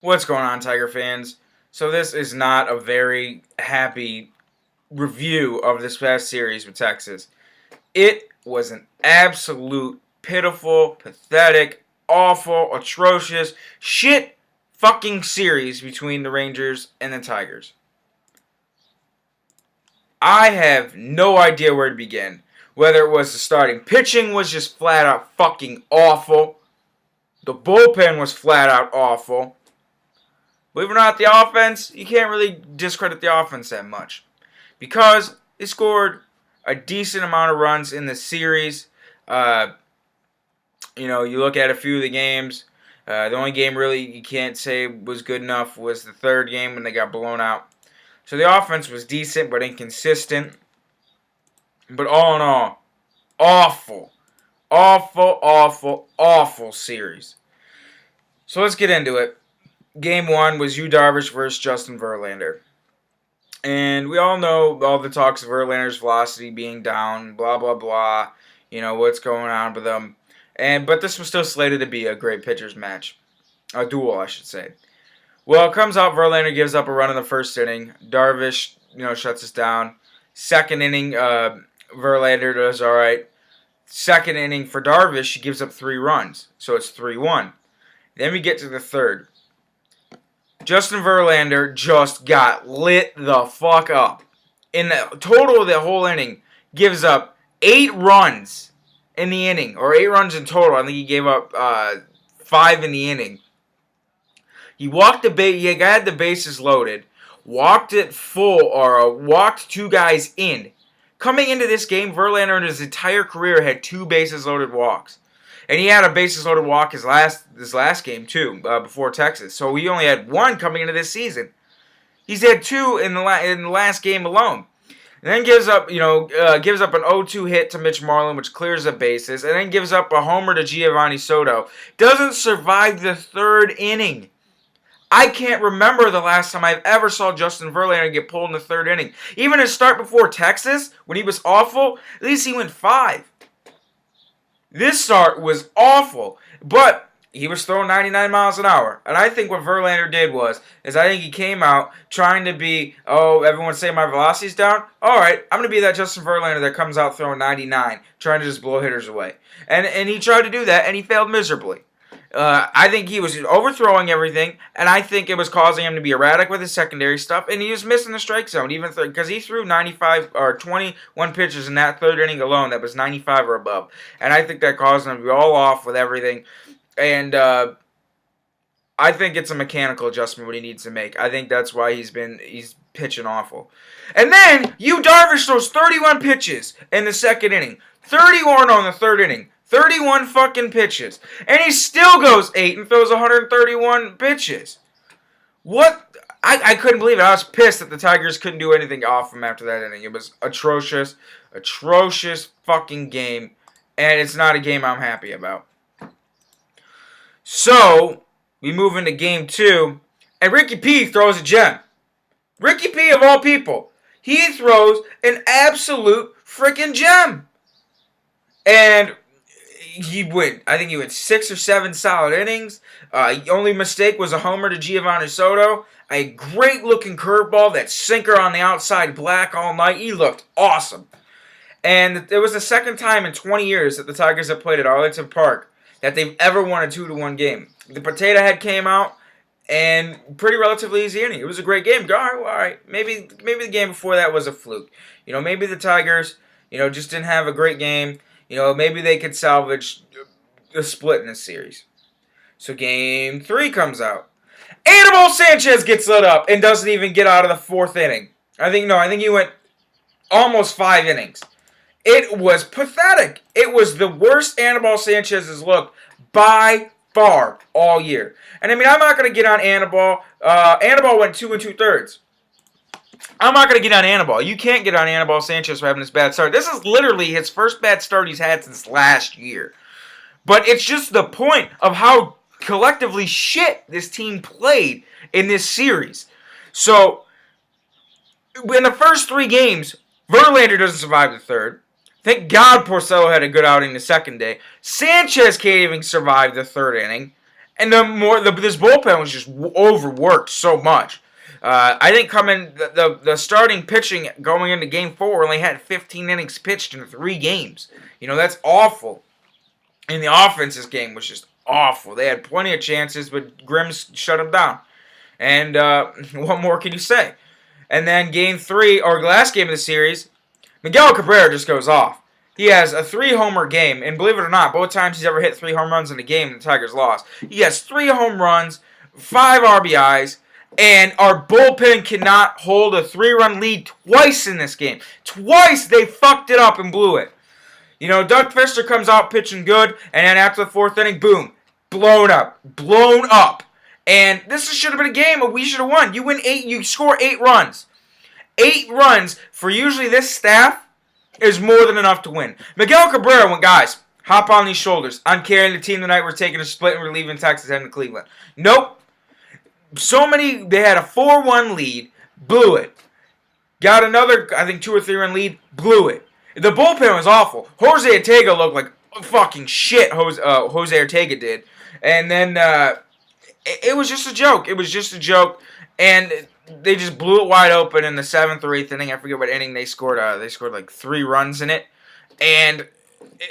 What's going on, Tiger fans? So this is not a very happy review of this past series with Texas. It was an absolute pitiful, pathetic, awful, atrocious, shit fucking series between the Rangers and the Tigers. I have no idea where to begin. Whether it was the starting pitching was just flat out fucking awful. The bullpen was flat out awful. Believe it or not, the offense, you can't really discredit the offense that much. Because they scored a decent amount of runs in the series. You look at a few of the games. The only game really you can't say was good enough was the third game when they got blown out. So the offense was decent but inconsistent. But all in all, awful. Awful, awful, awful series. So let's get into it. Game 1 was Yu Darvish versus Justin Verlander. And we all know all the talks of Verlander's velocity being down, blah, blah, blah. You know, what's going on with them. But this was still slated to be a great pitcher's match. A duel, I should say. Well, it comes out, Verlander gives up a run in the first inning. Darvish, shuts us down. Second inning, Verlander does all right. Second inning for Darvish, he gives up 3 runs. So it's 3-1. Then we get to the third. Justin Verlander just got lit the fuck up. In the total of the whole inning, gives up 8 runs in the inning, or 8 runs in total. I think he gave up 5 in the inning. He walked the base. He had the bases loaded, walked it full, or walked 2 guys in. Coming into this game, Verlander in his entire career had 2 bases loaded walks. And he had a bases loaded walk his last game too, before Texas. So he only had 1 coming into this season. He's had 2 in the last game alone. And then gives up an 0-2 hit to Mitch Marlin, which clears the bases, and then gives up a homer to Giovanni Soto. Doesn't survive the 3rd inning. I can't remember the last time I've ever saw Justin Verlander get pulled in the 3rd inning. Even his start before Texas, when he was awful, at least he went 5. This start was awful, but he was throwing 99 miles an hour. And I think what Verlander did I think he came out trying to be, everyone's saying my velocity's down. All right, I'm going to be that Justin Verlander that comes out throwing 99, trying to just blow hitters away. And he tried to do that, and he failed miserably. I think he was overthrowing everything, and I think it was causing him to be erratic with his secondary stuff, and he was missing the strike zone, even because he threw 95 or 21 pitches in that 3rd inning alone that was 95 or above, and I think that caused him to be all off with everything, and I think it's a mechanical adjustment what he needs to make. I think that's why he's pitching awful. And then Yu Darvish throws 31 pitches in the 2nd inning, 31 on the 3rd inning. 31 fucking pitches. And he still goes 8 and throws 131 pitches. What? I couldn't believe it. I was pissed that the Tigers couldn't do anything off him after that inning. It was atrocious. Atrocious fucking game. And it's not a game I'm happy about. So, we move into game 2. And Ricky P throws a gem. Ricky P of all people. He throws an absolute freaking gem. And I think he went 6 or 7 solid innings. Only mistake was a homer to Giovanni Soto. A great looking curveball, that sinker on the outside black all night. He looked awesome. And it was the 2nd time in 20 years that the Tigers have played at Arlington Park that they've ever won a 2-1 game. The potato head came out and pretty relatively easy inning. It was a great game. All right. Maybe the game before that was a fluke. Maybe the Tigers, just didn't have a great game. Maybe they could salvage a split in this series. So game 3 comes out. Anibal Sanchez gets lit up and doesn't even get out of the 4th inning. I think he went almost 5 innings. It was pathetic. It was the worst Anibal Sanchez has looked by far all year. And I'm not going to get on Anibal. Anibal went 2 2/3. I'm not going to get on Anibal. You can't get on Anibal Sanchez for having this bad start. This is literally his first bad start he's had since last year. But it's just the point of how collectively shit this team played in this series. So, in the first 3 games, Verlander doesn't survive the 3rd. Thank God Porcello had a good outing the 2nd day. Sanchez can't even survive the 3rd inning. And this bullpen was just overworked so much. I think the starting pitching going into Game 4 only had 15 innings pitched in 3 games. That's awful. And the offense this game was just awful. They had plenty of chances, but Grims shut them down. And what more can you say? And then Game 3, or last game of the series, Miguel Cabrera just goes off. He has a 3-homer game, and believe it or not, both times he's ever hit 3 home runs in a game, the Tigers lost. He has 3 home runs, 5 RBIs, and our bullpen cannot hold a 3-run lead twice in this game. Twice they fucked it up and blew it. Doug Fister comes out pitching good, and then after the 4th inning, boom, blown up. And this should have been a game that we should have won. You score 8 runs. 8 runs for usually this staff is more than enough to win. Miguel Cabrera went, guys, hop on these shoulders. I'm carrying the team tonight. We're taking a split and we're leaving Texas heading to Cleveland. Nope. They had a 4-1 lead, blew it. Got another, I think, 2 or 3 run lead, blew it. The bullpen was awful. Jose Ortega looked like fucking shit, Jose Ortega did. And then it was just a joke. And they just blew it wide open in the 7th or 8th inning. I forget what inning they scored. They scored like 3 runs in it. And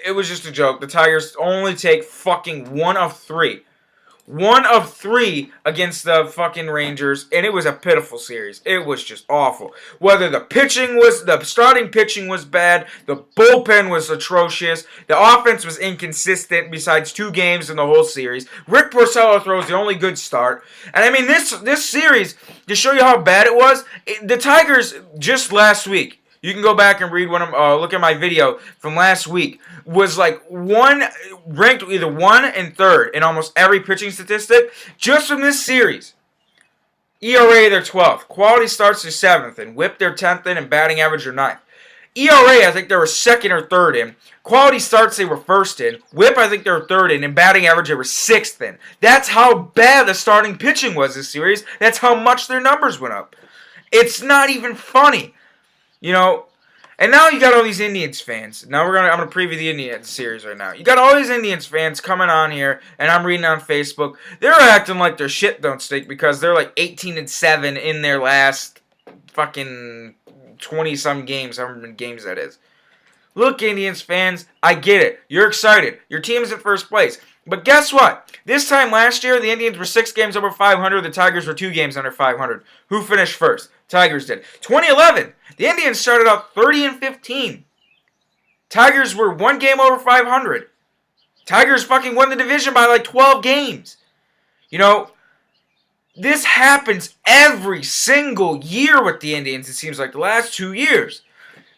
it was just a joke. The Tigers only take fucking 1 of 3. 1 of 3 against the fucking Rangers, and it was a pitiful series. It was just awful. Whether the starting pitching was bad, the bullpen was atrocious, the offense was inconsistent besides 2 games in the whole series. Rick Porcello throws the only good start. And I mean, this series, to show you how bad it was, the Tigers just last week, you can go back and read look at my video from last week, was like ranked either 1 and 3rd in almost every pitching statistic just from this series. ERA, they're 12th. Quality starts, they're 7th. And whip, they're 10th in. And batting average, they're 9th. ERA, I think they were 2nd or 3rd in. Quality starts, they were 1st in. Whip, I think they were 3rd in. And batting average, they were 6th in. That's how bad the starting pitching was this series. That's how much their numbers went up. It's not even funny. And now you got all these Indians fans. Now I'm gonna preview the Indians series right now. You got all these Indians fans coming on here, and I'm reading on Facebook. They're acting like their shit don't stink because they're like 18-7 in their last fucking 20-some games, however many games that is. Look, Indians fans, I get it. You're excited. Your team's in first place. But guess what? This time last year, the Indians were 6 games over 500. The Tigers were 2 games under 500. Who finished first? Tigers did. 2011, the Indians started out 30-15. Tigers were 1 game over 500. Tigers fucking won the division by like 12 games. This happens every single year with the Indians, it seems like, the last 2 years.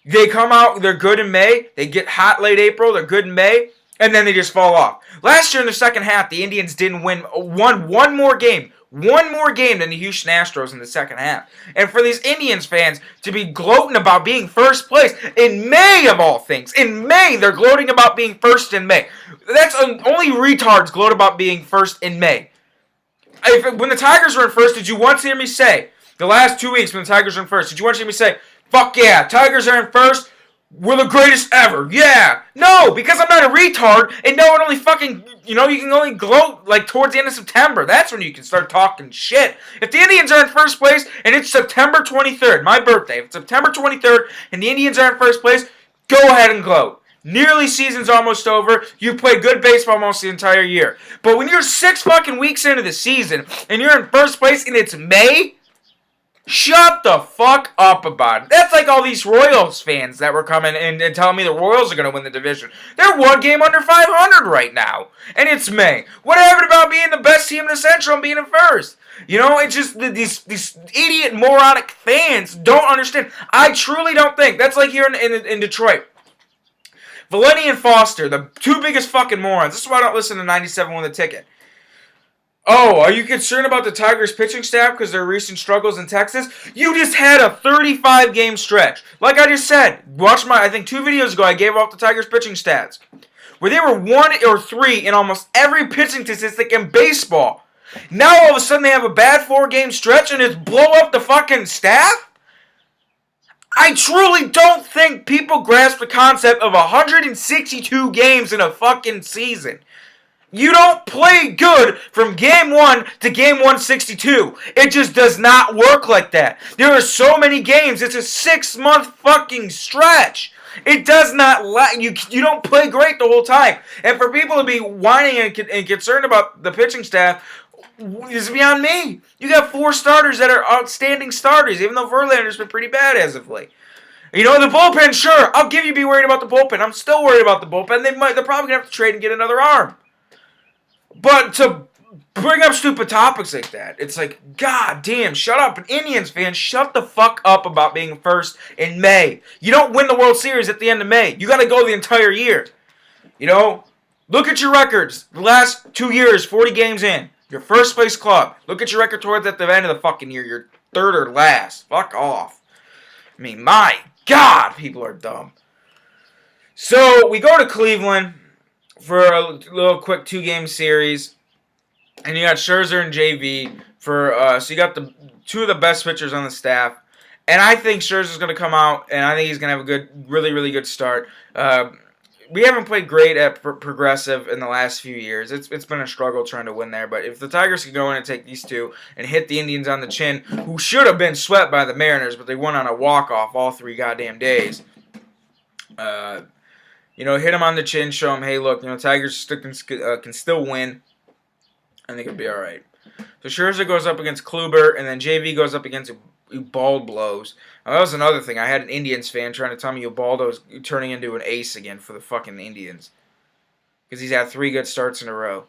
They come out, they're good in May. They get hot late April, they're good in May. And then they just fall off. Last year in the second half, the Indians didn't win one more game. One more game than the Houston Astros in the second half. And for these Indians fans to be gloating about being first place in May of all things. In May, they're gloating about being first in May. That's only retards gloat about being first in May. When the Tigers were in first, did you once hear me say, the last 2 weeks when the Tigers were in first, did you once hear me say, fuck yeah, Tigers are in first? We're the greatest ever. Yeah. No, because I'm not a retard, and no one only fucking, you can only gloat like towards the end of September. That's when you can start talking shit. If the Indians are in first place, and it's September 23rd, my birthday, if it's September 23rd, and the Indians are in first place, go ahead and gloat. Nearly season's almost over. You played good baseball almost the entire year. But when you're 6 fucking weeks into the season, and you're in first place, and it's May, shut the fuck up about it. That's like all these Royals fans that were coming and telling me the Royals are going to win the division. They're 1 game under 500 right now. And it's May. What happened about being the best team in the Central and being in first? It's just these idiot, moronic fans don't understand. I truly don't think. That's like here in Detroit. Valenti and Foster, the 2 biggest fucking morons. This is why I don't listen to 97 Win the Ticket. Oh, are you concerned about the Tigers pitching staff because of their recent struggles in Texas? You just had a 35-game stretch. Like I just said, watch I think 2 videos ago, I gave off the Tigers pitching stats, where they were 1 or 3 in almost every pitching statistic in baseball. Now all of a sudden they have a bad 4-game stretch and it's blow up the fucking staff? I truly don't think people grasp the concept of 162 games in a fucking season. You don't play good from game 1 to game 162. It just does not work like that. There are so many games. It's a 6-month fucking stretch. It does not you don't play great the whole time. And for people to be whining and concerned about the pitching staff is beyond me. You got 4 starters that are outstanding starters, even though Verlander's been pretty bad as of late. You know, the bullpen, sure, I'll give you be worried about the bullpen. I'm still worried about the bullpen. They're probably going to have to trade and get another arm. But to bring up stupid topics like that, it's like, God damn, shut up. And Indians fans, shut the fuck up about being first in May. You don't win the World Series at the end of May. You got to go the entire year. You know, look at your records. The last 2 years, 40 games in. Your first place club. Look at your record towards at the end of the fucking year. You're third or last. Fuck off. I mean, my God, people are dumb. So, we go to Cleveland for a little quick 2-game series. And you got Scherzer and JV for so you got the 2 of the best pitchers on the staff. And I think Scherzer's going to come out, and I think he's going to have a good, really, really good start. We haven't played great at Progressive in the last few years. It's been a struggle trying to win there. But if the Tigers can go in and take these 2 and hit the Indians on the chin, who should have been swept by the Mariners, but they won on a walk-off all 3 goddamn days. You know, hit them on the chin, show them, hey, look, you know, Tigers can still win. I think it'll be all right. So Scherzer goes up against Kluber, and then JV goes up against Ubaldo blows. Now, that was another thing. I had an Indians fan trying to tell me Ubaldo's turning into an ace again for the fucking Indians. Because he's had 3 good starts in a row.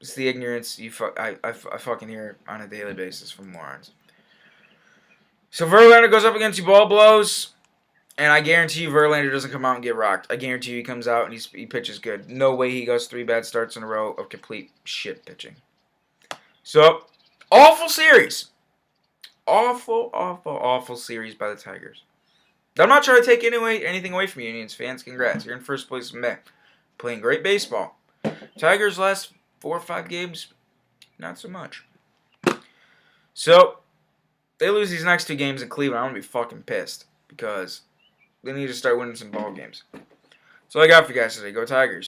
It's the ignorance I fucking hear on a daily basis from morons. So Verlander goes up against Ubaldo blows. And I guarantee you Verlander doesn't come out and get rocked. I guarantee you he comes out and he pitches good. No way he goes 3 bad starts in a row of complete shit pitching. So, awful series. Awful, awful, awful series by the Tigers. I'm not trying to take anything away from you, Indians fans. Congrats. You're in first place in May. Playing great baseball. Tigers last 4 or 5 games, not so much. So, they lose these next 2 games in Cleveland. I'm going to be fucking pissed. Because they need to start winning some ball games. So I got for you guys today. Go Tigers.